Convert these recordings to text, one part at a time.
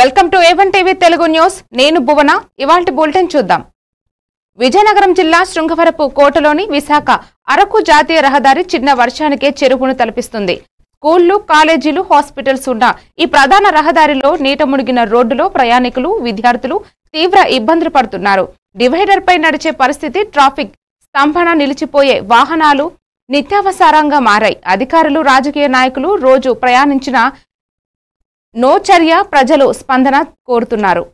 Welcome to A1 TV Telugu news. నేను భువన. ఇవాల్టి bulletin చూద్దాం. విజయనగరం జిల్లా శృంగవరపు కోటలోని విశాఖ అరకు జాతీయ రహదారి చిన్న వర్షానికే చెరువును తలపిస్తుంది. స్కూళ్లు, కాలేజీలు, హాస్పిటల్స్ ఉన్న ఈ ప్రధాన రహదారిలో నీట మునిగిన రోడ్డులో ప్రయాణికులు, విద్యార్థులు తీవ్ర ఇబ్బందులు పడుతున్నారు. డివైడర్ పై నడిచే పరిస్థితి, ట్రాఫిక్ స్తంభన నిలిచిపోయే వాహనాలు నిత్యావసరంగా మారాయి. అధికారులు, రాజకీయ నాయకులు రోజు ప్రయాణించిన నో చర్య, ప్రజలు స్పందన కోరుతున్నారు.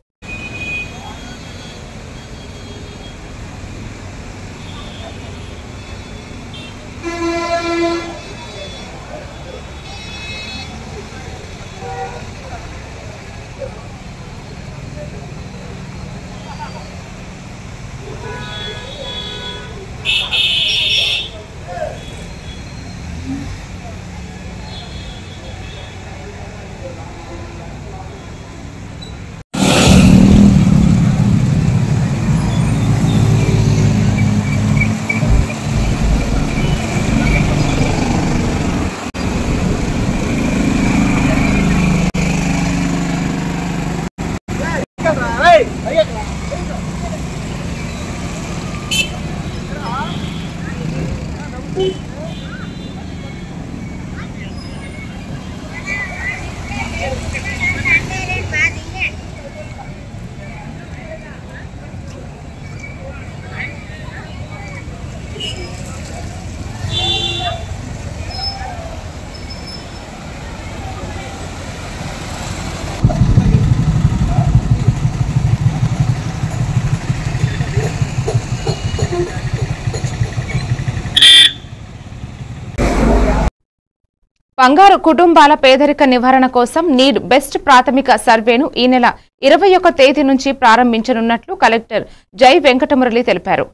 బంగారు కుటుంబాల పేదరిక నివారణ కోసం నీడ్ బెస్ట్ ప్రాథమిక సర్వేను ఈ నెల 21 తేదీ నుంచి ప్రారంభించనున్నట్లు కలెక్టర్ జై వెంకటమురళి తెలిపారు.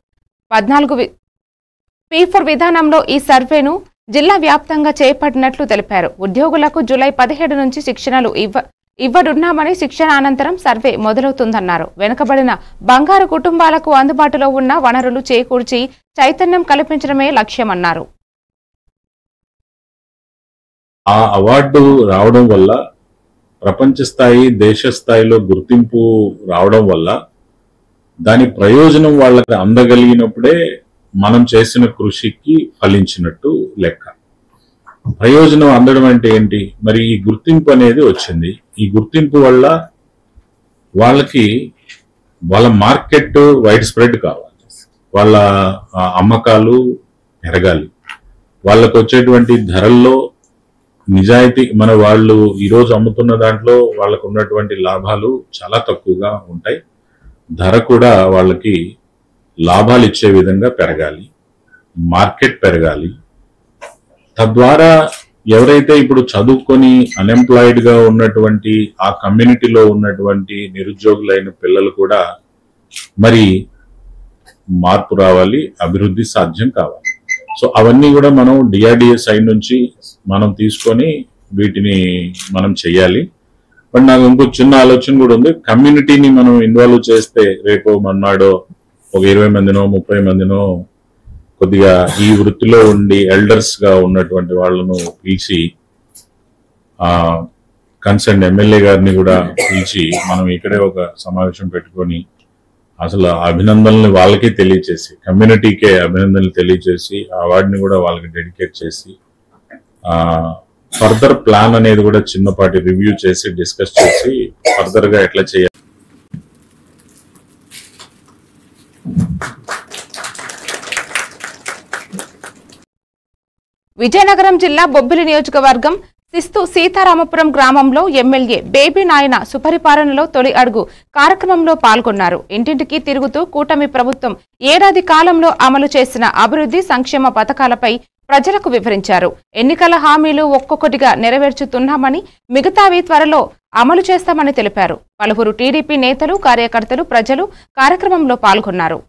14 P4 విధానంలో ఈ సర్వేను జిల్లా వ్యాప్తంగా చేపట్టినట్లు తెలిపారు. ఉద్యోగులకు జూలై 17 నుంచి శిక్షణలు ఇవ్వనున్నామని, శిక్షణ అనంతరం సర్వే మొదలవుతుందన్నారు. వెనుకబడిన బంగారు కుటుంబాలకు అందుబాటులో ఉన్న వనరులు చేకూర్చి చైతన్యం కల్పించడమే లక్ష్యమన్నారు. ఆ అవార్డు రావడం వల్ల ప్రపంచ స్థాయి, దేశ స్థాయిలో గుర్తింపు రావడం వల్ల దాని ప్రయోజనం వాళ్ళకి అందగలిగినప్పుడే మనం చేసిన కృషికి ఫలించినట్టు లెక్క. ప్రయోజనం అందడం అంటే ఏంటి? మరి ఈ గుర్తింపు అనేది వచ్చింది. ఈ గుర్తింపు వల్ల వాళ్ళకి వాళ్ళ మార్కెట్ వైడ్ స్ప్రెడ్ కావాలి, వాళ్ళ అమ్మకాలు పెరగాలి, వాళ్ళకు వచ్చేటువంటి ధరల్లో నిజాయితీ, మన వాళ్ళు ఈరోజు అమ్ముతున్న దాంట్లో వాళ్ళకు ఉన్నటువంటి లాభాలు చాలా తక్కువగా ఉంటాయి. ధర కూడా వాళ్ళకి లాభాలు ఇచ్చే విధంగా పెరగాలి, మార్కెట్ పెరగాలి. తద్వారా ఎవరైతే ఇప్పుడు చదువుకొని అన్ఎంప్లాయిడ్ గా ఉన్నటువంటి ఆ కమ్యూనిటీలో ఉన్నటువంటి నిరుద్యోగులైన పిల్లలు కూడా మరి మార్పు రావాలి, అభివృద్ధి సాధ్యం కావాలి. సో అవన్నీ కూడా మనం డిఆర్డిఏ సైడ్ నుంచి మనం తీసుకొని వీటిని మనం చెయ్యాలి. బట్ నాకు ఇంకో చిన్న ఆలోచన కూడా ఉంది. కమ్యూనిటీని మనం ఇన్వాల్వ్ చేస్తే రేపు మన్నాడో ఒక 20 మందినో 30 మందినో కొద్దిగా ఈ వృత్తిలో ఉండి ఎల్డర్స్ గా ఉన్నటువంటి వాళ్ళను పిలిచి, కన్సర్న్ ఎమ్మెల్యే గారిని కూడా పిలిచి మనం ఇక్కడే ఒక సమావేశం పెట్టుకొని అసలు అభినందనలు వాళ్ళకే తెలియచేసి, కమ్యూనిటీకే అభినందనలు తెలియచేసి, ఆ అవార్డుని కూడా వాళ్ళకి డెడికేట్ చేసి ఫర్దర్ ప్లాన్ అనేది కూడా చిన్నపాటి రివ్యూ చేసి డిస్కస్ చేసి ఫర్దర్ గా ఎట్లా చేయాలి. విజయనగరం జిల్లా బొబ్బిలి నియోజకవర్గం శిస్తు సీతారామపురం గ్రామంలో ఎమ్మెల్యే బేబీ నాయన సుపరిపాలనలో తొలి అడుగు కార్యక్రమంలో పాల్గొన్నారు. ఇంటింటికి తిరుగుతూ కూటమి ప్రభుత్వం ఏడాది కాలంలో అమలు చేసిన అభివృద్ధి సంక్షేమ పథకాలపై ప్రజలకు వివరించారు. ఎన్నికల హామీలు ఒక్కొక్కటిగా నెరవేర్చుతున్నామని, మిగతావి త్వరలో అమలు చేస్తామని తెలిపారు. పలువురు టీడీపీ నేతలు, కార్యకర్తలు, ప్రజలు కార్యక్రమంలో పాల్గొన్నారు.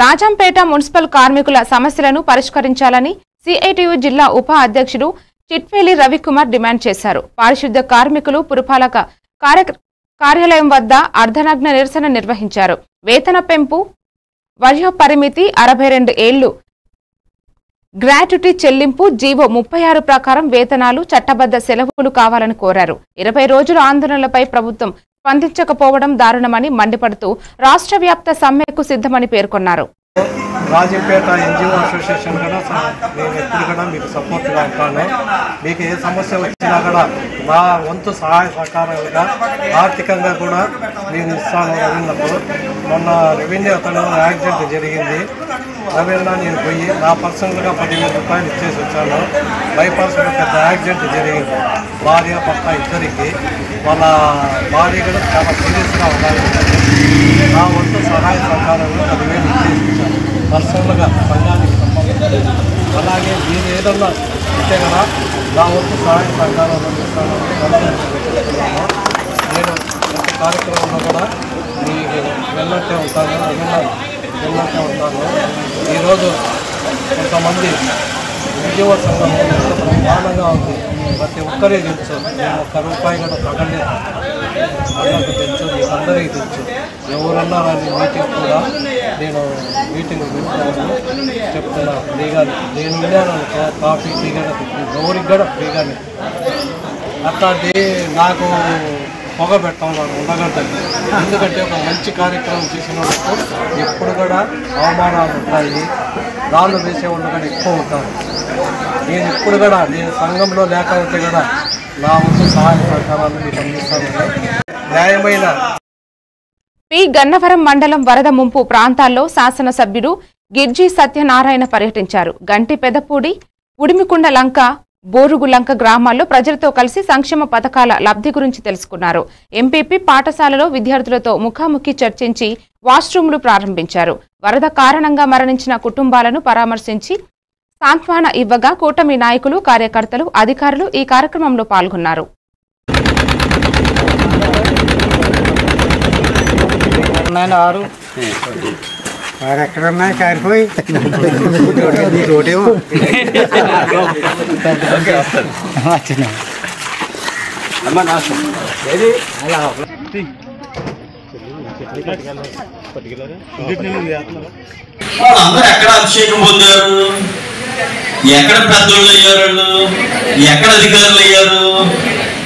రాజంపేట మున్సిపల్ కార్మికుల సమస్యలను పరిష్కరించాలని సిఐటియు జిల్లా ఉప అధ్యక్షుడు చిట్వేలి రవికుమార్ డిమాండ్ చేశారు. పారిశుద్ధ్య కార్మికులు పురపాలక కార్యాలయం వద్ద అర్ధనగ్న నిరసన నిర్వహించారు. వేతన పెంపు, వయో పరిమితి 62 ఏళ్లు, గ్రాట్యుటీ చెల్లింపు, జీవో 36 ప్రకారం వేతనాలు, చట్టబద్ధ సెలవులు కావాలని కోరారు. 20 రోజుల ఆందోళనలపై ప్రభుత్వం స్పందించకపోవడం దారుణమని మండిపడుతూ రాష్ట్ర వ్యాప్త సమ్మెకు సిద్ధమని పేర్కొన్నారు. రాజంపేట ఎన్జిఓ అసోసియేషన్ కూడా నేను ఎప్పుడు కూడా మీకు సపోర్ట్గా ఉంటాను. మీకు ఏ సమస్య వచ్చినా కూడా నా వంతు సహాయ సహకారంగా ఆర్థికంగా కూడా నేను ఇస్తాను. రవీంద్రకు మొన్న రెవెన్యూ అతను యాక్సిడెంట్ జరిగింది. రవీంద్ర నేను పోయి నా పర్సనల్గా 10,000 రూపాయలు ఇచ్చేసి వచ్చాను. బైపాస్లో పెద్ద యాక్సిడెంట్ జరిగింది. భార్య భర్త ఇద్దరికి. వాళ్ళ భార్య కూడా చాలా సీరియస్గా ఉండాలి. నా వంతు సహాయ సహకారంగా 10,000 ఇచ్చేసి వచ్చాను పర్సనల్గా సంఘానికి సంబంధించి. అలాగే మీరు ఏదన్నా ఇస్తే కదా నా వంతు సహాయ సహకారం అందిస్తాను. నేను ప్రతి కార్యక్రమంలో కూడా మీకు వెళ్ళట్టే ఉంటాను. వెళ్ళట్టే ఉంటాను. ఈరోజు కొంతమంది ఉద్యోగ సంఘం ఎంత బ్రహ్మాండంగా ఉంది. ప్రతి ఒక్కరే తెలుసు. నేను ₹1 కూడా తగ్గలేదు. అందరికి తెలుసు, మీకు అందరికీ తెలుసు. ఎవరన్నా రాని మీటింగ్ కూడా నేను మీటింగ్ వింటాను చెప్తున్నా. ఫ్రీగానే నేను విన్నాను. కాఫీ ఫ్రీగానే పెట్టింది. ఎవరికి కూడా ఫ్రీగానే. అట్లాంటి నాకు పొగ పెట్టడం ఉండగలదు. ఎందుకంటే ఒక మంచి కార్యక్రమం చేసినప్పుడు ఎప్పుడు కూడా అవమానాలు ఉంటాయి. రాళ్ళు వేసేవాళ్ళు కూడా ఎక్కువ ఉంటారు. నేను ఎప్పుడు కూడా నేను సంఘంలో లేకపోతే కూడా నా వంతు సహాయ సహకారాలు మీకు అందిస్తాను. న్యాయమైన పి గన్నవరం మండలం వరద ముంపు ప్రాంతాల్లో శాసనసభ్యుడు గిర్జీ సత్యనారాయణ పర్యటించారు. గంటి పెదపూడి, ఉడిమికుండ లంక, బోరుగు లంక గ్రామాల్లో ప్రజలతో కలిసి సంక్షేమ పథకాల లబ్ధి గురించి తెలుసుకున్నారు. ఎంపీపీ పాఠశాలలో విద్యార్థులతో ముఖాముఖి చర్చించి వాష్రూమ్లు ప్రారంభించారు. వరద కారణంగా మరణించిన కుటుంబాలను పరామర్శించి సాంత్వన ఇవ్వగా కూటమి నాయకులు, కార్యకర్తలు, అధికారులు ఈ కార్యక్రమంలో పాల్గొన్నారు. ఎక్కడున్నాయి కారిపోయి వాళ్ళందరూ ఎక్కడ అభిషేకం పొందారు, ఎక్కడ పెద్దోళ్ళు అయ్యారు, ఎక్కడ అధికారులు అయ్యారు,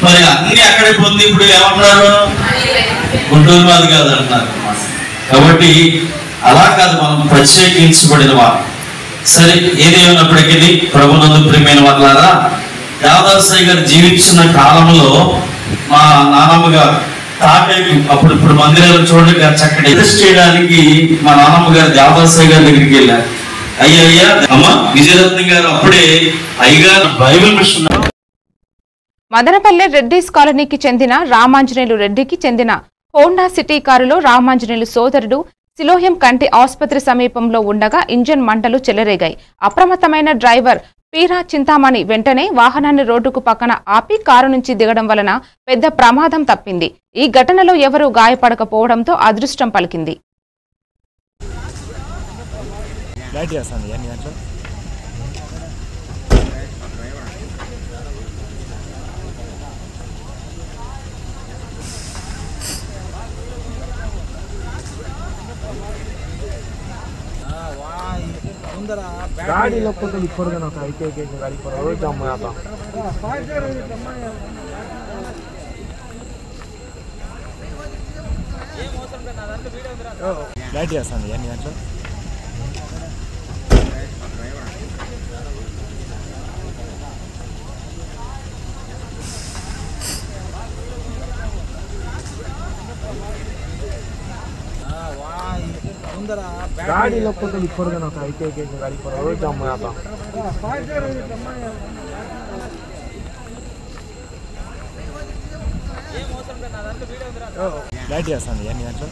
మరి అన్ని అక్కడే పొంది ఇప్పుడు ఏమంటున్నారు, గుంటూరు మాది కాదు అంటున్నారు. కాబట్టి అలా కాదు, మనం ప్రత్యేకించబడిన వారు. సరే, ఏదేమైనప్పటికీ ప్రభునందు ప్రియమైన వాళ్ళారా, దేవదాసయ్య గారు జీవించిన కాలంలో మా నానమ్మ గారు తాటేకు ఇప్పుడు మందిరాలు చూడండి చక్కటి అరెస్ట్ చేయడానికి మా నానమ్మ గారు దేవదాసయ్య గారి దగ్గరికి వెళ్ళారు. అయ్యా అమ్మ విజయరత్నం గారు అప్పుడే అయ్యగారు బైబిల్ మిషన్. మదనపల్లె రెడ్డిస్ కాలనీకి చెందిన రామాంజనేయులు రెడ్డికి చెందిన హోండా సిటీ కారులో రామాంజనేయులు సోదరుడు సిలోహ్యం కంటి ఆసుపత్రి సమీపంలో ఉండగా ఇంజన్ మంటలు చెలరేగాయి. అప్రమత్తమైన డ్రైవర్ పీరా చింతామణి వెంటనే వాహనాన్ని రోడ్డుకు పక్కన ఆపి కారు నుంచి దిగడం వలన పెద్ద ప్రమాదం తప్పింది. ఈ ఘటనలో ఎవరూ గాయపడకపోవడంతో అదృష్టం పలికింది. गाड़ी लोग को तो लिखोड़ देना था एक एक गाड़ी पर रोज जाम में आता लाइट చేస్తుంది यानी దాంట్లో गाड़ी लोग को तो लिखोड़ देना था एक एक गाड़ी पर रोज जाम में आता लाइट చేస్తుంది यानी దాంట్లో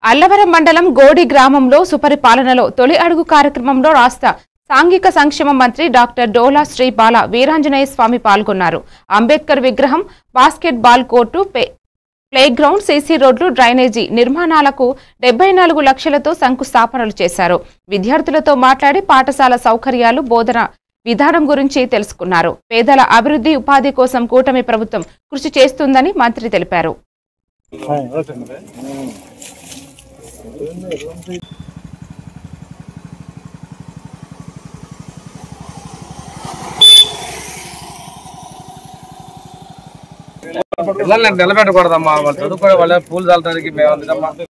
అల్లవరం మండలం గోడి గ్రామంలో సుపరిపాలనలో తొలి అడుగు కార్యక్రమంలో రాష్ట్ర సాంఘిక సంక్షేమ మంత్రి డాక్టర్ డోలా శ్రీ బాల వీరాంజనేయ స్వామి పాల్గొన్నారు. అంబేద్కర్ విగ్రహం, basket ball court, playground, CC రోడ్లు, డ్రైనేజీ నిర్మాణాలకు 74 లక్షలతో శంకుస్థాపనలు చేశారు. విద్యార్థులతో మాట్లాడి పాఠశాల సౌకర్యాలు, బోధన విధానం గురించి తెలుసుకున్నారు. పేదల అభివృద్ధి, ఉపాధి కోసం కూటమి ప్రభుత్వం కృషి చేస్తుందని మంత్రి తెలిపారు. పిల్లల్ని నిలబెట్టకూడదమ్మా, వాళ్ళు చదువుకోవడం వల్ల పూలు చల్లడానికి మేము అందుకమ్మా. అది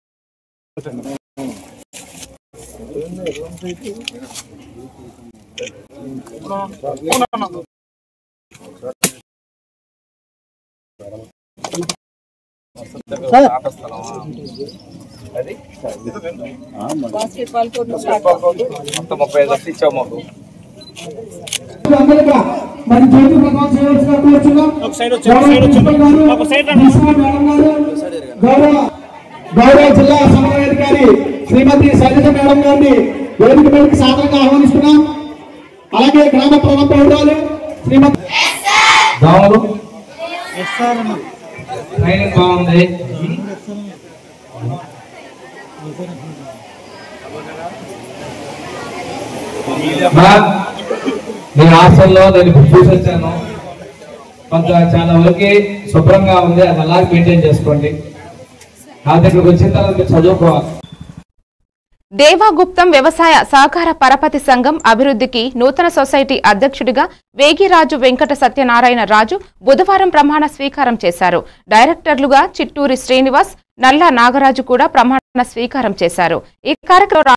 35 లక్షలు ఇచ్చావు మాకు. గౌరవ జిల్లా సమన్వయాధికారి శ్రీమతి శైలజ మేడం గారిని వేదిక మీదకి సాధారణంగా ఆహ్వానిస్తున్నాం. అలాగే గ్రామ ప్రథమ పౌరాలు శ్రీమతి బాగుంది. నేను హాస్టల్లో నేను చూసి వచ్చాను, కొంత చాలా వరకు శుభ్రంగా ఉంది, అది అలాగే మెయింటైన్ చేసుకోండి. నా దగ్గరకు వచ్చిన తర్వాత మీరు చదువుకోవాలి. దేవాగుప్తం వ్యవసాయ సహకార పరపతి సంఘం అభివృద్ధికి నూతన సొసైటీ అధ్యక్షుడిగా వేగిరాజు వెంకట సత్యనారాయణ రాజు బుధవారం ప్రమాణ స్వీకారం చేశారు. డైరెక్టర్లుగా చిట్టూరి శ్రీనివాస్, నల్ల నాగరాజు కూడా ప్రమాణ స్వీకారం చేశారు. ఈ కార్యక్రమంలో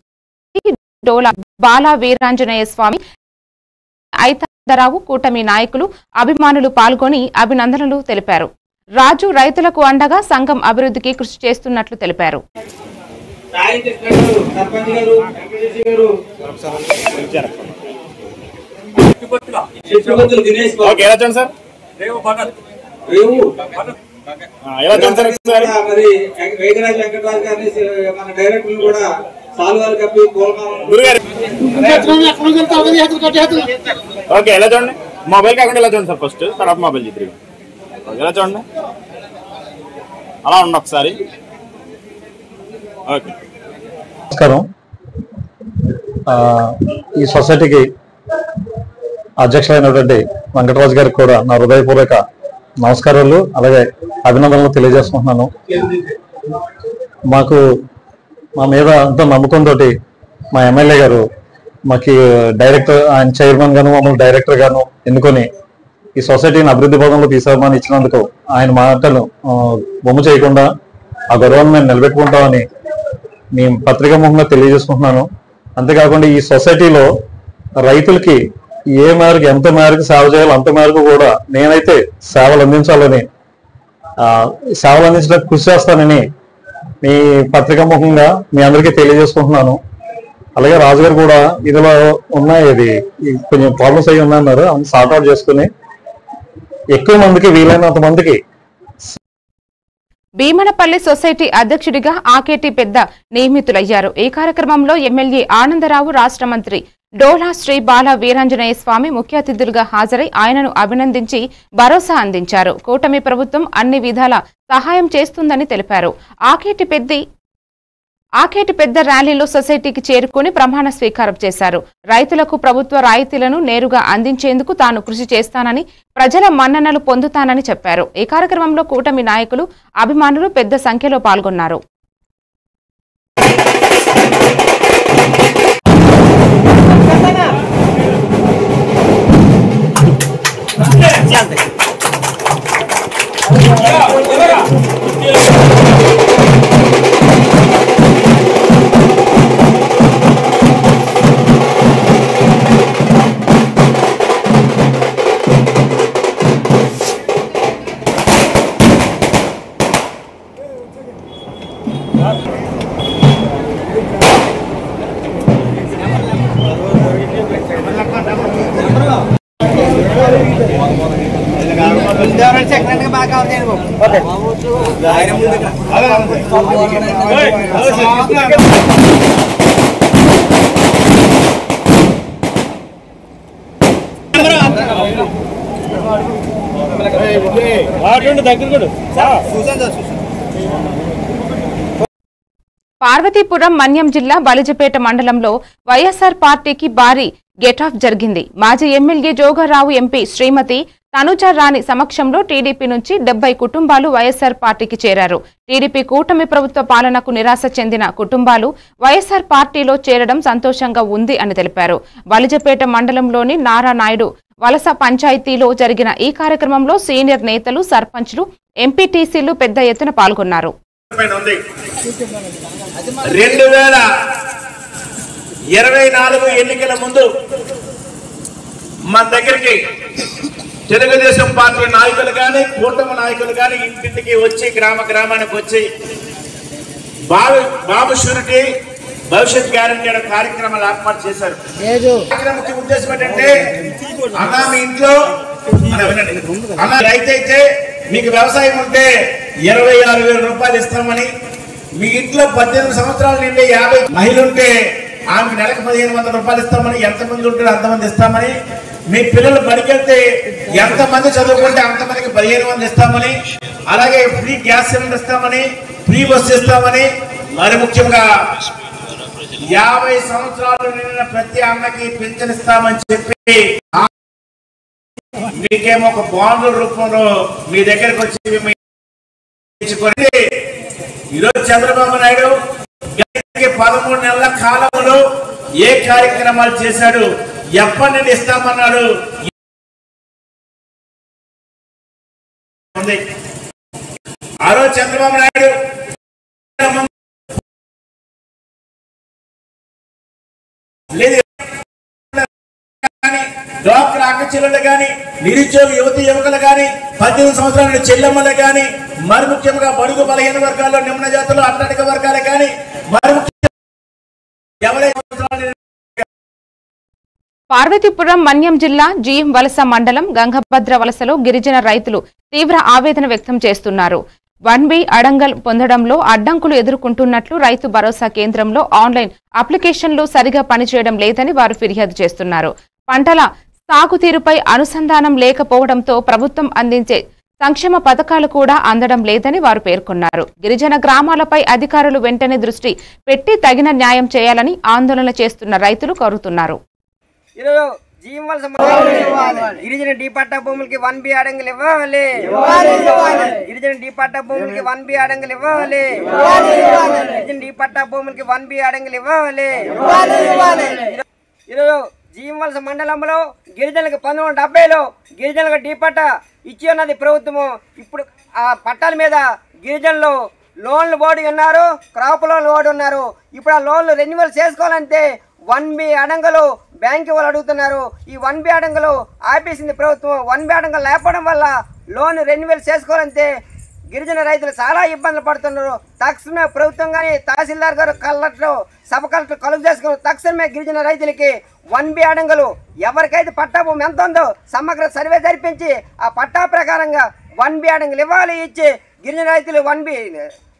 డోలా బాల వీరాంజనేయ స్వామి, ఐతారావు, కూటమి నాయకులు, అభిమానులు పాల్గొని అభినందనలు తెలిపారు. రాజు రైతులకు అండగా సంఘం అభివృద్ధికి కృషి చేస్తున్నట్లు తెలిపారు. ఓకే, ఎలా చూడండి, మొబైల్ కాకుండా ఎలా చూడండి సార్, ఫస్ట్ తర్వాత మొబైల్ చిత్రీ ఎలా చూడండి, అలా ఉండి ఒకసారి. ఓకే, నమస్కారం. ఈ సొసైటీకి అధ్యక్షులైనటువంటి వెంకటరాజు గారికి కూడా నా హృదయపూర్వక నమస్కారాలు, అలాగే అభినందనలు తెలియజేసుకుంటున్నాను. మా మీద అంత నమ్మకంతో మా ఎమ్మెల్యే గారు మాకు డైరెక్టర్, ఆయన చైర్మన్ గాను మమ్మల్ని డైరెక్టర్ గాను ఎన్నుకొని ఈ సొసైటీని అభివృద్ధి పదంలో తీసుకోమని ఇచ్చినందుకు ఆయన మాటలు బొమ్మ చేయకుండా ఆ గౌరవాన్ని మేము నిలబెట్టుకుంటామని నేను పత్రికా ముఖంగా తెలియజేసుకుంటున్నాను. అంతేకాకుండా ఈ సొసైటీలో రైతులకి ఎంత మేరకు సేవ చేయాలో అంత మేరకు కూడా నేనైతే సేవలు అందించాలని, సేవలు అందించడానికి కృషి చేస్తానని మీ పత్రికా ముఖంగా మీ అందరికీ తెలియజేసుకుంటున్నాను. అలాగే రాజుగారు కూడా ఇదిలో ఉన్నాయి, ఇది కొంచెం ప్రాబ్లమ్స్ అయ్యి ఉన్నాయన్నారు, అవి సార్ట్అవుట్ చేసుకుని ఎక్కువ మందికి వీలైనంత మందికి. భీమనపల్లి సొసైటీ అధ్యక్షుడిగా ఆకేటి పెద్ద నియమితులయ్యారు. ఈ కార్యక్రమంలో ఎమ్మెల్యే ఆనందరావు, రాష్ట్ర మంత్రి డోలా శ్రీ బాల వీరాంజనేయ స్వామి ముఖ్య అతిథులుగా హాజరై ఆయనను అభినందించి భరోసా అందించారు. కూటమి ప్రభుత్వం అన్ని విధాల సహాయం చేస్తుందని తెలిపారు. ఆకేటి పెద్ద ర్యాలీలో సొసైటీకి చేరుకుని ప్రమాణ స్వీకారం చేశారు. రైతులకు ప్రభుత్వ రాయితీలను నేరుగా అందించేందుకు తాను కృషి చేస్తానని, ప్రజల మన్ననలు పొందుతానని చెప్పారు. ఈ కార్యక్రమంలో కూటమి నాయకులు, అభిమానులు పెద్ద సంఖ్యలో పాల్గొన్నారు. పార్వతీపురం మన్యం జిల్లా బలిజపేట మండలంలో వైఎస్ఆర్ పార్టీకి భారీ గెటాఫ్ జరిగింది. మాజీ ఎమ్మెల్యే జోగారావు, ఎంపీ శ్రీమతి తనుజా రాణి సమక్షంలో టీడీపీ నుంచి 70 కుటుంబాలు వైఎస్ఆర్ పార్టీకి చేరారు. టీడీపీ కూటమి ప్రభుత్వ పాలనకు నిరాశ చెందిన కుటుంబాలు వైఎస్ఆర్ పార్టీలో చేరడం సంతోషంగా ఉంది అని తెలిపారు. బలిజపేట మండలంలోని నారానాయుడు వలస పంచాయతీలో జరిగిన ఈ కార్యక్రమంలో సీనియర్ నేతలు, సర్పంచ్లు, ఎంపీటీసీలు పెద్ద ఎత్తున పాల్గొన్నారు. 2024 ఎన్నికల ముందు మన దగ్గరికి తెలుగుదేశం పార్టీ నాయకులు కానీ, కూటమి నాయకులు కానీ ఇంటింటికి వచ్చి గ్రామానికి వచ్చి బాబు షూరిటీ భవిష్యత్ గ్యారంటీ అనే కార్యక్రమాలు ఏర్పాటు చేశారు. ముఖ్య ఉద్దేశం ఏంటంటే, అన్నా మీ ఇంట్లో అన్నా రైతు అయితే మీకు వ్యవసాయం ఉంటే 26,000 రూపాయలు ఇస్తామని, మీ ఇంట్లో 18 సంవత్సరాల నుండి 50 మహిళలు ఉంటే ఆమెకు నెలకు 1,500 రూపాయలు ఇస్తామని, ఎంతమంది ఉంటే అంతమంది ఇస్తామని, మీ పిల్లలు బడికెళ్తే ఎంతమంది చదువుకుంటే అంతమందికి 1,500 ఇస్తామని, అలాగే ఫ్రీ గ్యాస్ సిలిండర్ ఇస్తామని, ఫ్రీ బస్సు ఇస్తామని, మరి ముఖ్యంగా 50 సంవత్సరాలు నిండిన ప్రతి అన్నకి పింఛన్ ఇస్తామని చెప్పి మీకేమో ఒక బాండ్ల రూపంలో మీ దగ్గరకు వచ్చి ఈరోజు చంద్రబాబు నాయుడు 13 నెలల కాలంలో ఏ కార్యక్రమాలు చేశాడు, ఎప్పటి నుండి ఇస్తామన్నాడు. ఆ రోజు చంద్రబాబు నాయుడు లేదు డాక్టర్ అక్క చెల్లెలు కానీ, నిరుద్యోగ యువతి యువకులు కానీ, 18 సంవత్సరాల చెల్లెమ్మలు కానీ, మరి ముఖ్యంగా బడుగు బలహీన వర్గాల్లో, నిమ్న జాతులు, అట్టడిక వర్గాలు కానీ, మరి పార్వతీపురం మన్యం జిల్లా జీఎం వలస మండలం గంగభద్ర వలసలో గిరిజన రైతులు తీవ్ర ఆవేదన వ్యక్తం చేస్తున్నారు. 1B అడంగల్ పొందడంలో అడ్డంకులు ఎదుర్కొంటున్నట్లు రైతు భరోసా కేంద్రంలో ఆన్లైన్ అప్లికేషన్లు సరిగా పనిచేయడం లేదని వారు ఫిర్యాదు చేస్తున్నారు. పంటల సాగుతీరుపై అనుసంధానం లేకపోవడంతో ప్రభుత్వం అందించే సంక్షేమ పథకాలు కూడా అందడం లేదని వారు పేర్కొన్నారు. గిరిజన గ్రామాలపై అధికారులు వెంటనే దృష్టి పెట్టి తగిన న్యాయం చేయాలని ఆందోళన చేస్తున్న రైతులు కోరుతున్నారు. గిరిజన డిపట్టా భూములకి 1B అడంగులు ఇవ్వాలి. గిరిజన డిపట్టా భూములకి 1B అడంగులు ఇవ్వాలి. గిరిజన డిపట్టా భూములకి 1B అడంగులు ఇవ్వాలి. ఈరోజు జీఎం వలస మండలంలో గిరిజనులకు 1970లో గిరిజనులకు డిపట్టా ఇచ్చి ఉన్నది ప్రభుత్వము. ఇప్పుడు ఆ పట్టాల మీద గిరిజనులు లోన్లు ఓడి ఉన్నారు, క్రాప్ లోన్లు ఓడి ఉన్నారు. ఇప్పుడు ఆ లోన్లు రెన్యువల్ చేసుకోవాలంటే 1B అడంగులు బ్యాంకు వాళ్ళు అడుగుతున్నారు. ఈ 1B అడంగులు ఆపేసింది ప్రభుత్వం. 1B అడంగులు లేకపోవడం వల్ల లోన్ రెన్యువల్ చేసుకోవాలంటే గిరిజన రైతులు చాలా ఇబ్బందులు పడుతున్నారు. తక్షణమే ప్రభుత్వం కానీ, తహసీల్దార్ గారు, కలెక్టర్, సబ్ కలెక్టర్ కలుగు చేసుకుని తక్షణమే గిరిజన రైతులకి 1B అడంగులు ఎవరికైతే పట్టా భూమి ఎంత ఉందో సమగ్ర సర్వే జరిపించి ఆ పట్టా ప్రకారంగా 1B అడంగులు ఇవ్వాలి. ఇచ్చి గిరిజన రైతులు 1B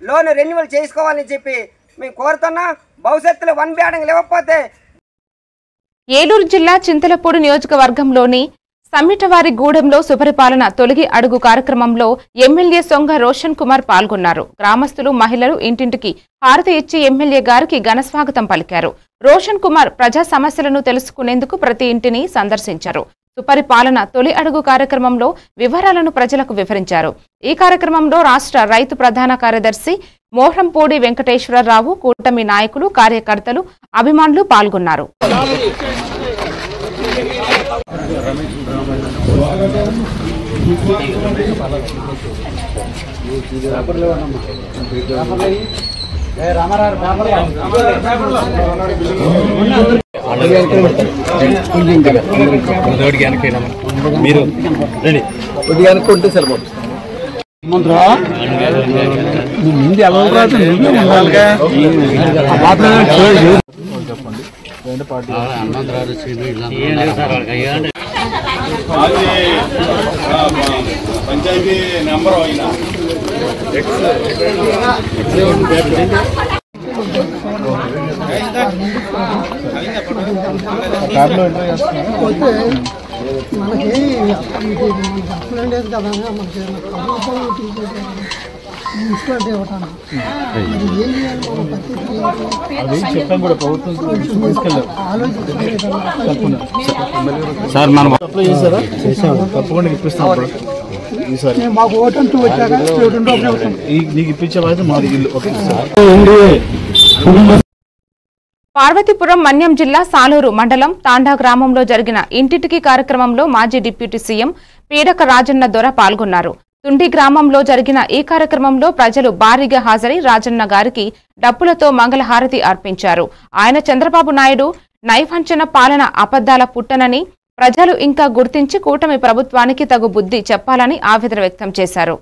లోన్ రెన్యువల్ చేసుకోవాలని చెప్పి మేము కోరుతున్నా. భవిష్యత్తులో 1B అడంగులు ఇవ్వకపోతే ఏలూరు జిల్లా చింతలపూడి నియోజకవర్గంలోని సమ్మిటవారి గూడెంలో సుపరిపాలన తొలగి అడుగు కార్యక్రమంలో ఎమ్మెల్యే సొంగ రోషన్ కుమార్ పాల్గొన్నారు. గ్రామస్తులు, మహిళలు ఇంటింటికి హారతి ఇచ్చి ఎమ్మెల్యే గారికి ఘనస్వాగతం పలికారు. రోషన్ కుమార్ ప్రజా సమస్యలను తెలుసుకునేందుకు ప్రతి ఇంటిని సందర్శించారు. సుపరిపాలన తొలి అడుగు కార్యక్రమంలో వివరాలను ప్రజలకు వివరించారు. ఈ కార్యక్రమంలో రాష్ట్ర రైతు ప్రధాన కార్యదర్శి మోహంపూడి వెంకటేశ్వరరావు, కూటమి నాయకులు, కార్యకర్తలు, అభిమానులు పాల్గొన్నారు. మీరు కొద్దిగా అనుకుంటే సరిపోతుంది. ముందు ఎలా పంచాయతీ నెంబర్ అయినా మనకి అసలు లేదు కదా మనకి మున్సిపాలిటీ ఇవ్వటానికి మరి ఏం చేయాలి మనం పరిస్థితి చెప్పాం కూడా ప్రభుత్వం సార్ మనం అప్లై చేశారా? తప్పకుండా ఇప్పిస్తాం. మాకు ఓటంటూ వచ్చాక నీకు ఇప్పించే బాధ్యత మాది. పార్వతీపురం మన్యం జిల్లా సాలూరు మండలం తాండా గ్రామంలో జరిగిన ఇంటింటికి కార్యక్రమంలో మాజీ డిప్యూటీ సీఎం పీడక రాజన్న దొర పాల్గొన్నారు. తుండి గ్రామంలో జరిగిన ఈ కార్యక్రమంలో ప్రజలు భారీగా హాజరై రాజన్న గారికి డప్పులతో మంగళహారతి అర్పించారు. ఆయన చంద్రబాబు నాయుడు నైవంచన పాలన అబద్దాల పుట్టనని ప్రజలు ఇంకా గుర్తించి కూటమి ప్రభుత్వానికి తగు బుద్ధి చెప్పాలని ఆవేదన వ్యక్తం చేశారు.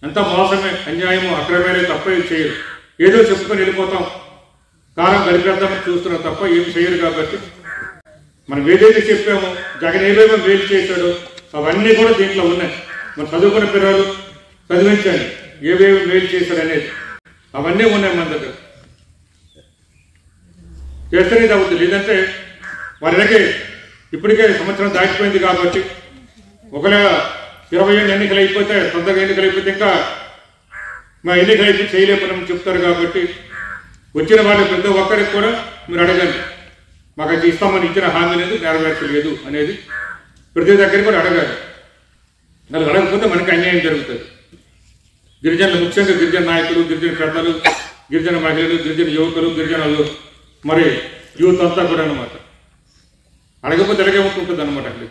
అంతా మోసమే, అన్యాయము, అక్రమమే తప్ప ఏం చేయరు. ఏదో చెప్పుకొని వెళ్ళిపోతాం, కాలం గడిపేద్దామని చూస్తున్నాం తప్ప ఏం చేయరు. కాబట్టి మనం ఏదైతే చెప్పామో జగన్ ఏవేమో మేలు చేశాడో అవన్నీ కూడా దీంట్లో ఉన్నాయి. మనం చదువుకున్న పిల్లలు చదివించండి ఏవేవి మేలు చేశాడు అనేది అవన్నీ ఉన్నాయి మన దగ్గర. చేస్తేనే అవుతుంది, లేదంటే వారికి ఇప్పటికే సంవత్సరం దాటిపోయింది కాబట్టి ఒకవేళ 20 ఏళ్ళు ఎన్నికలు అయిపోతే తొందరగా ఎన్నికలు అయిపోతే ఇంకా మా ఎన్నికలు అయిపోయి చేయలేకపోయినామని చెప్తారు. కాబట్టి వచ్చిన వాళ్ళు ప్రతి ఒక్కరికి కూడా మీరు అడగండి, మాకు అది ఇస్తామని ఇచ్చిన హామీ అనేది నెరవేర్చలేదు అనేది ప్రతి దగ్గరికి కూడా అడగాలి. వాళ్ళు అడగకపోతే మనకి అన్యాయం జరుగుతుంది. గిరిజనులు, ముఖ్యంగా గిరిజన నాయకులు, గిరిజన పెద్దలు, గిరిజన మహిళలు, గిరిజన యువకులు, గిరిజనులు మరి యూత్ అంతా కూడా అనమాట అడగకపోతే ఎలాగే ఉంటుంది అనమాట. అక్కడ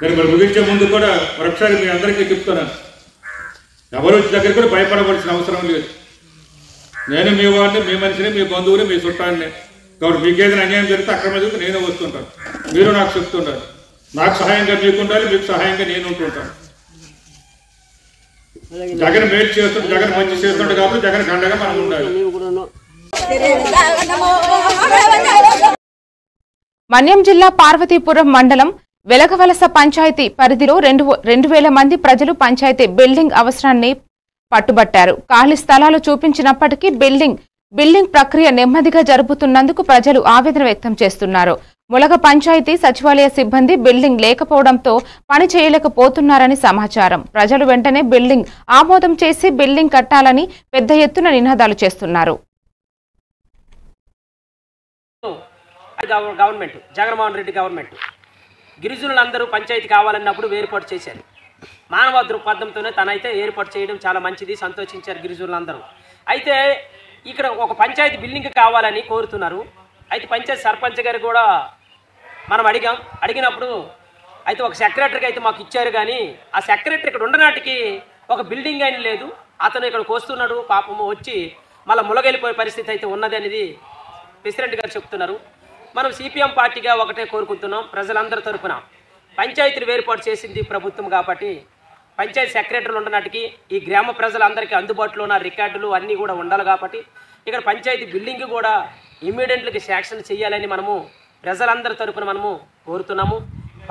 దాన్ని మరి ముగించే ముందు కూడా మరొకసారి మీ అందరికీ చెప్తున్నాను, ఎవరు వచ్చి దగ్గర కూడా భయపడవలసిన అవసరం లేదు. నేను మీ వాడిని, మీ మనిషిని, మీ బంధువుని, మీ చుట్టాన్ని. కాబట్టి మీకు ఏదైనా అన్యాయం జరిగితే అక్రమ జరిగితే నేను వస్తుంటాను, మీరు నాకు చెప్తుంటారు. నాకు సహాయంగా మీకు ఉండాలి, మీకు సహాయంగా నేను ఉంటుంటాను. జగన్ మేలు చేస్తుంటే, జగన్ మంచి చేస్తుంటే కాబట్టి జగన్ గండగా మనం ఉండాలి. మన్యం జిల్లా పార్వతీపురం మండలం వెలగవలస పంచాయతీ పరిధిలో 2,000 మంది ప్రజలు పంచాయతీ బిల్డింగ్ అవసరాన్ని పట్టుబట్టారు. ఖాళీ స్థలాలు చూపించినప్పటికీ బిల్డింగ్ ప్రక్రియ నెమ్మదిగా జరుపుతున్నందుకు ప్రజలు ఆవేదన వ్యక్తం చేస్తున్నారు. ములగ పంచాయతీ సచివాలయ సిబ్బంది బిల్డింగ్ లేకపోవడంతో పని చేయలేకపోతున్నారని సమాచారం. ప్రజలు వెంటనే బిల్డింగ్ ఆమోదం చేసి బిల్డింగ్ కట్టాలని పెద్ద ఎత్తున నినాదాలు చేస్తున్నారు. గవర్నమెంట్, జగన్మోహన్ రెడ్డి గవర్నమెంట్ గిరిజనులందరూ పంచాయతీ కావాలన్నప్పుడు ఏర్పాటు చేశారు. మానవ దృక్పథంతోనే తనైతే ఏర్పాటు చేయడం చాలా మంచిది, సంతోషించారు గిరిజనులందరూ. అయితే ఇక్కడ ఒక పంచాయతీ బిల్డింగ్ కావాలని కోరుతున్నారు. అయితే పంచాయతీ సర్పంచ్ గారు కూడా మనం అడిగినప్పుడు అయితే ఒక సెక్రటరీకి అయితే మాకు ఇచ్చారు, కానీ ఆ సెక్రటరీ ఇక్కడ ఉండనాటికి ఒక బిల్డింగ్ అయినా లేదు. అతను ఇక్కడికి వస్తున్నాడు, పాపము వచ్చి మళ్ళీ ములగెళ్ళిపోయే పరిస్థితి అయితే ఉన్నది అనేది ప్రెసిడెంట్ గారు చెప్తున్నారు. మనం సిపిఎం పార్టీగా ఒకటే కోరుకుంటున్నాం, ప్రజలందరి తరఫున పంచాయతీలు ఏర్పాటు చేసింది ప్రభుత్వం కాబట్టి పంచాయతీ సెక్రటరీలు ఉండనాటికి ఈ గ్రామ ప్రజలందరికీ అందుబాటులో ఉన్న రికార్డులు అన్నీ కూడా ఉండాలి. కాబట్టి ఇక్కడ పంచాయతీ బిల్డింగ్ కూడా ఇమ్మీడియట్లీ శాంక్షన్ చేయాలని మనము ప్రజలందరి తరఫున మనము కోరుతున్నాము.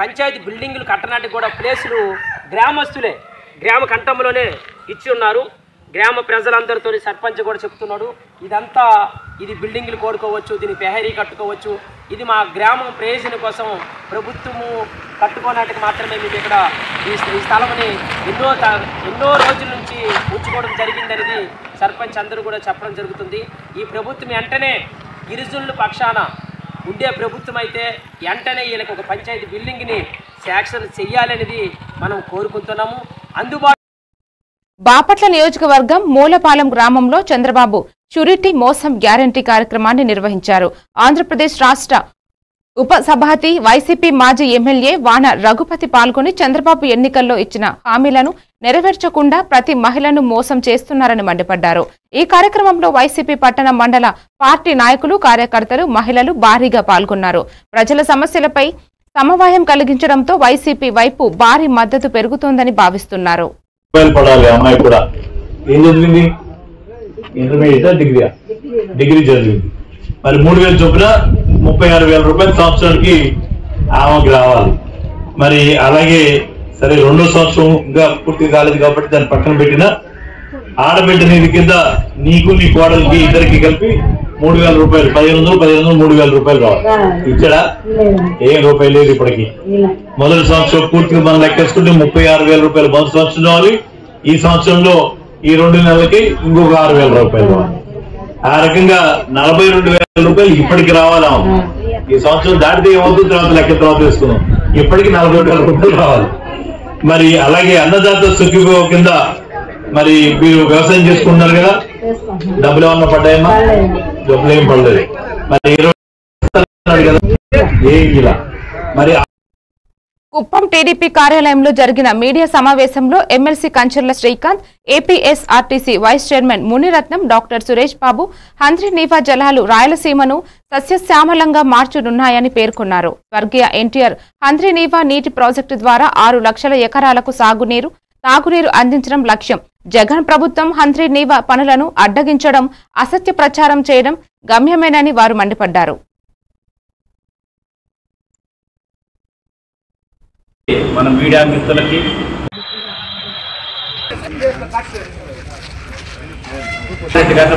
పంచాయతీ బిల్డింగులు కట్టనాటికి కూడా ప్లేసులు గ్రామస్తులే గ్రామ కంఠంలోనే ఇచ్చి ఉన్నారు. గ్రామ ప్రజలందరితో సర్పంచ్ కూడా చెప్తున్నాడు, ఇదంతా ఇది బిల్డింగ్లు కోరుకోవచ్చు, దీన్ని పెహరీ కట్టుకోవచ్చు, ఇది మా గ్రామం ప్రయోజనం కోసం ప్రభుత్వము కట్టుకోనాటికి మాత్రమే మేము ఇక్కడ ఈ స్థలంని ఎన్నో రోజుల నుంచి ఉంచుకోవడం జరిగిందనేది సర్పంచ్ అందరూ కూడా చెప్పడం జరుగుతుంది. ఈ ప్రభుత్వం వెంటనే గిరిజనుల పక్షాన ఉండే ప్రభుత్వం అయితే వెంటనే వీళ్ళకి ఒక పంచాయతీ బిల్డింగ్ని శాంక్షన్ చెయ్యాలనేది మనం కోరుకుంటున్నాము. బాపట్ల నియోజకవర్గం మూలపాలెం గ్రామంలో చంద్రబాబు షూరిటీ మోసం గ్యారంటీ కార్యక్రమాన్ని నిర్వహించారు. ఆంధ్రప్రదేశ్ రాష్ట్ర ఉప సభాపతి వైసీపీ మాజీ ఎమ్మెల్యే వాన రఘుపతి పాల్గొని చంద్రబాబు ఎన్నికల్లో ఇచ్చిన హామీలను నెరవేర్చకుండా ప్రతి మహిళను మోసం చేస్తున్నారని మండిపడ్డారు. ఈ కార్యక్రమంలో వైసీపీ పట్టణ మండల పార్టీ నాయకులు, కార్యకర్తలు, మహిళలు భారీగా పాల్గొన్నారు. ప్రజల సమస్యలపై సమవాయం కలిగించడంతో వైసీపీ వైపు భారీ మద్దతు పెరుగుతోందని భావిస్తున్నారు. అమ్మాయి కూడా ఏం చదివింది? ఇంటర్మీడియట్, డిగ్రీ చదివింది. మరి 3,000 చొప్పున 36,000 రూపాయలు సంవత్సరానికి ఆమెకి రావాలి. మరి అలాగే సరే 2వ సంవత్సరం ఇంకా పూర్తి కాలేదు కాబట్టి దాన్ని పక్కన పెట్టిన ఆడబిడ్డ నిధి కింద నీకు నీ కోడలికి ఇద్దరికి కలిపి 3,000 రూపాయలు 1,500 3,000 రూపాయలు రావాలి. ఇచ్చాడా? ఏం రూపాయలు లేదు ఇప్పటికి. మొదటి సంవత్సరం పూర్తిగా మనం లెక్కేసుకుంటే 36,000 రూపాయలు మొదటి సంవత్సరం రావాలి. ఈ సంవత్సరంలో ఈ 2 నెలలకి ఇంకొక 6,000 రూపాయలు రావాలి. ఆ రకంగా 42,000 రూపాయలు ఇప్పటికి రావాలా? ఈ సంవత్సరం దాటితే ఏమవుతుంది తర్వాత లెక్క తర్వాత వేసుకున్నాం. ఇప్పటికి 42,000 రూపాయలు రావాలి. మరి అలాగే అన్నదాత సుఖీభవ కింద మరి మీరు వ్యవసాయం చేసుకుంటున్నారు కదా, డబ్బులు ఏమన్నా పడ్డాయమ్మా? డబ్బులు ఏం పడలేదు. మరి 20 కదా ఏం ఇలా. మరి కుప్పం టీడీపీ కార్యాలయంలో జరిగిన మీడియా సమావేశంలో MLC Kancharla Srikanth, APSRTC vice chairman Muniratnam, doctor Suresh Babu Handri Neeva జలాలు రాయలసీమను సస్యశ్యామలంగా మార్చనున్నాయని పేర్కొన్నారు. స్వర్గీయ ఎన్టీఆర్ హంద్రీనీవా నీటి ప్రాజెక్టు ద్వారా 6 లక్షల ఎకరాలకు సాగునీరు, తాగునీరు అందించడం లక్ష్యం. జగన్ ప్రభుత్వం హంద్రీనీవా పనులను అడ్డగించడం, అసత్య ప్రచారం చేయడం గమ్యమేనని వారు మండిపడ్డారు. మన మీడియా మిత్రులకి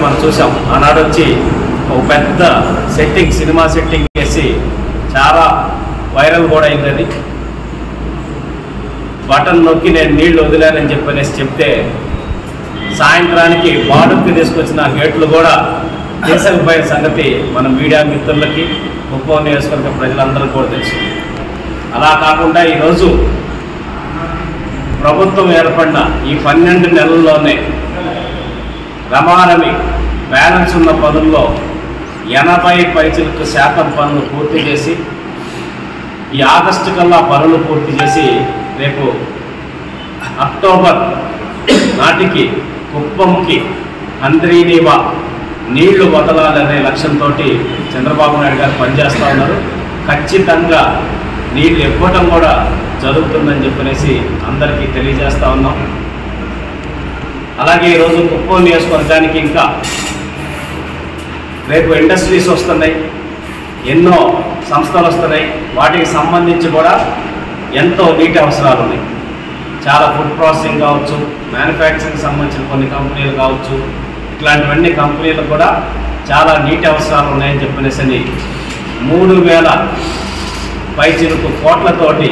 మనం చూసాం, ఆనాడు వచ్చి ఒక పెద్ద సెట్టింగ్, సినిమా సెట్టింగ్ చేసి చాలా వైరల్ కూడా అయింది. బటన్ నొక్కి నేను నీళ్లు వదిలానని చెప్పనేసి చెప్తే సాయంత్రానికి బాడుక్కి తీసుకొచ్చిన గేట్లు కూడా తీసుకుపోయిన సంగతి మన మీడియా మిత్రులకి, కుప్పం నియోజకవర్గ ప్రజలందరూ కూడా తెలుసు. అలా కాకుండా ఈరోజు ప్రభుత్వం ఏర్పడిన ఈ 12 నెలల్లోనే రమారమి బ్యాలెన్స్ ఉన్న పనుల్లో 80% పనులు పూర్తి చేసి ఈ ఆగస్టు కల్లా పనులు పూర్తి చేసి రేపు అక్టోబర్ నాటికి కుప్పంకి హంద్రీనీవా నీళ్లు వదలాలనే లక్ష్యంతో చంద్రబాబు నాయుడు గారు పనిచేస్తూ ఉన్నారు. ఖచ్చితంగా నీళ్లు ఇవ్వటం కూడా జరుగుతుందని చెప్పనేసి అందరికీ తెలియజేస్తూ ఉన్నాం. అలాగే ఈరోజు కుప్పం నియోజకవర్గానికి ఇంకా రేపు ఇండస్ట్రీస్ వస్తున్నాయి, ఎన్నో సంస్థలు వస్తున్నాయి. వాటికి సంబంధించి కూడా ఎంతో నీటి అవసరాలు ఉన్నాయి. చాలా ఫుడ్ ప్రాసెసింగ్ కావచ్చు, మ్యానుఫ్యాక్చరింగ్ సంబంధించిన కొన్ని కంపెనీలు కావచ్చు, ఇట్లాంటివన్నీ కంపెనీలు కూడా చాలా నీటి అవసరాలు ఉన్నాయని చెప్పనేసి 3,000 పైచిలుకు కోట్లతోటి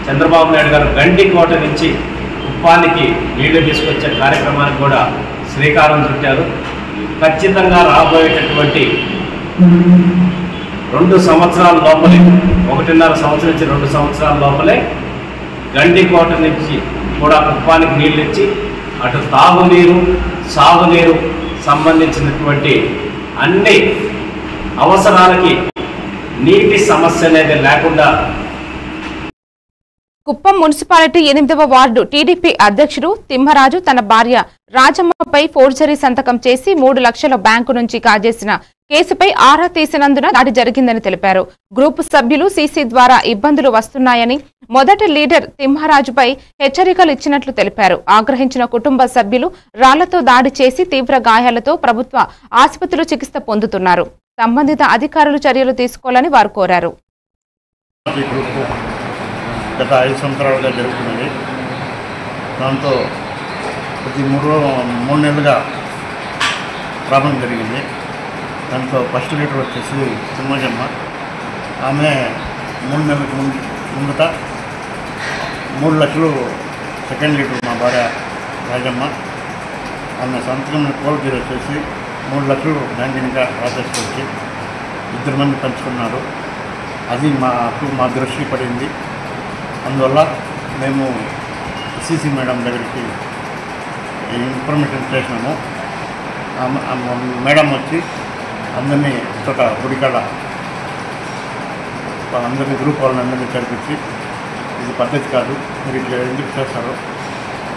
చంద్రబాబు నాయుడు గారు గండికోట నుంచి కుప్పానికి నీళ్లు తీసుకొచ్చే కార్యక్రమానికి కూడా శ్రీకారం చుట్టారు. ఖచ్చితంగా రాబోయేటటువంటి 2 సంవత్సరాల లోపలే, 1.5 సంవత్సరం నుంచి 2 సంవత్సరాల లోపలే గండికోట నుంచి కూడా కుప్పానికి నీళ్ళు ఇచ్చి అటు తాగునీరు, సాగునీరు సంబంధించినటువంటి అన్ని అవసరాలకి నీటి సమస్య అనేది లేకుండా. కుప్పం మున్సిపాలిటీ 8వ వార్డు టీడీపీ అధ్యక్షుడు తిమ్మరాజు తన భార్య రాజమ్మపై ఫోర్జరీ సంతకం చేసి 3 లక్షల బ్యాంకు నుంచి కాజేసిన కేసుపై ఆరా తీసినందున దాడి జరిగిందని తెలిపారు. గ్రూపు సభ్యులు సీసీ ద్వారా ఇబ్బందులు వస్తున్నాయని మొదటి లీడర్ తిమ్మరాజుపై హెచ్చరికలు ఇచ్చినట్లు తెలిపారు. ఆగ్రహించిన కుటుంబ సభ్యులు రాళ్లతో దాడి చేసి తీవ్ర గాయాలతో ప్రభుత్వ ఆసుపత్రిలో చికిత్స పొందుతున్నారు. సంబంధిత అధికారులు చర్యలు తీసుకోవాలని వారు కోరారు. గత 5 సంవత్సరాలుగా జరుగుతున్నది. దాంతో ప్రతి 3 నెలలుగా ప్రాబ్లం జరిగింది. దాంట్లో ఫస్ట్ లీడర్ వచ్చేసి తిమ్మజమ్మ. ఆమె 3 నెలలకు ముందుట 3 లక్షలు సెకండ్ లీడర్ మా భార్య రాజమ్మ. ఆమె సంతకం కోల్తీరు వచ్చేసి 3 లక్షలు బ్యాంకింగ్గా రాసేసుకొచ్చి 2 మంది పంచుకున్నారు. అది మా దృష్టి పడింది. అందువల్ల మేము సీసీ మేడం దగ్గరికి ఇన్ఫర్మేషన్ చేసినాము. మేడం వచ్చి అందరినీ చోట గుడికాడ అందరినీ గ్రూప్ వాళ్ళని అందరినీ చదివించి ఇది పద్ధతి కాదు, మీరు ఇట్లా ఎందుకు చేస్తారు,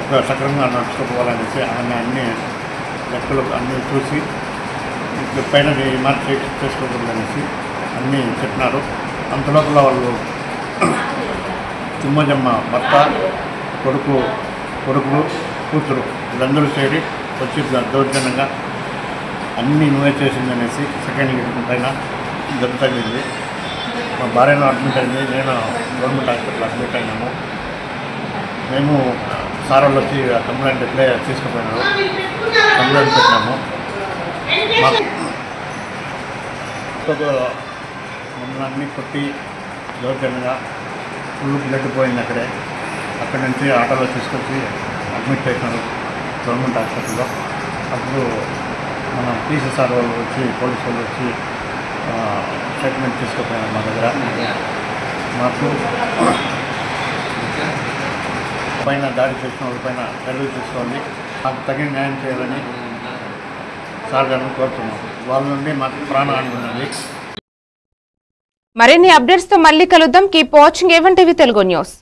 ఒక సక్రమంగా నడుచుకోవాలనేసి ఆమె అన్ని లెక్కలు అన్నీ చూసి పైన మార్చి చేసుకోకూడదనేసి అన్నీ చెప్పినారు. అంతలోపల వాళ్ళు తిమ్మజమ్మ భర్త, కొడుకులు, కూతురు వీళ్ళందరూ చేరి వచ్చి దౌర్జన్యంగా అన్నీ నువ్వే చేసిందనేసి సెకండ్ లీడర్ పైన దెబ్బ తగిలింది. మా భార్యను అడ్మిట్ అయింది, నేను గవర్నమెంట్ హాస్పిటల్ అడ్మిట్ అయినాము. మేము సార్ వాళ్ళు వచ్చి కంప్లైంట్ ఎట్లే తీసుకుపోయినారు, కంప్లైంట్ పెట్టినాము. మాకు మమ్మల్ని అన్నీ కొట్టి దౌర్జన్యంగా ఫుల్ బ్లడ్ పోయింది అక్కడే. అక్కడి నుంచి ఆటోలో తీసుకొచ్చి అడ్మిట్ చేసినారు గవర్నమెంట్ హాస్పిటల్లో. అప్పుడు మన పీసీ సార్ వాళ్ళు వచ్చి పోలీసు వాళ్ళు వచ్చి స్టేట్మెంట్ తీసుకుపోయారు మా దగ్గర. మాకు పైన దాడి చేసిన వాళ్ళపైన చర్యలు తీసుకోవాలి, మాకు తగిన న్యాయం చేయాలని సార్ గారిని కోరుతున్నాం. వాళ్ళ నుండి మాకు ప్రాణహాని ఉన్నది. మరిన్ని అప్డేట్స్ తో మళ్ళీ కలుద్దాం. Keep watching A1 TV Telugu news.